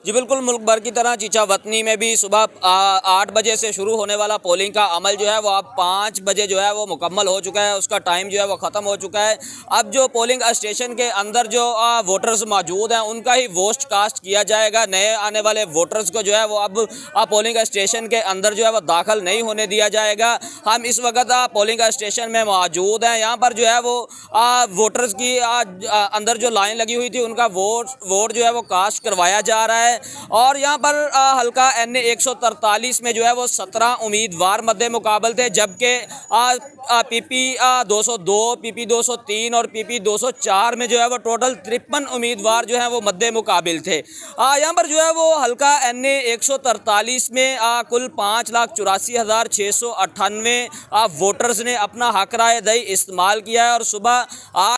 जी बिल्कुल, मुल्क भर की तरह चीचा वतनी में भी सुबह 8 बजे से शुरू होने वाला पोलिंग का अमल जो है वो अब 5 बजे जो है वो मुकम्मल हो चुका है, उसका टाइम जो है वो ख़त्म हो चुका है। अब जो पोलिंग स्टेशन के अंदर जो वोटर्स मौजूद हैं उनका ही वोट कास्ट किया जाएगा। नए आने वाले वोटर्स को जो है वो अब पोलिंग स्टेशन के अंदर जो है वो दाखिल नहीं होने दिया जाएगा। हम इस वक्त पोलिंग स्टेशन में मौजूद हैं। यहाँ पर जो है वो वोटर्स की अंदर जो लाइन लगी हुई थी उनका वोट जो है वो कास्ट करवाया जा रहा है। और यहाँ पर हल्का NA 143 में जो है वो 17 उम्मीदवार मद्दे मुकाबल थे, जबकि PP 202, PP 203 और PP 204 में जो है वो टोटल 53 उम्मीदवार जो है वो मद्दे मुकाबिल थे। यहाँ पर जो है वो हल्का NA 143 में कुल 5,84,698 वोटर्स ने अपना हक राय दही इस्तेमाल किया है और सुबह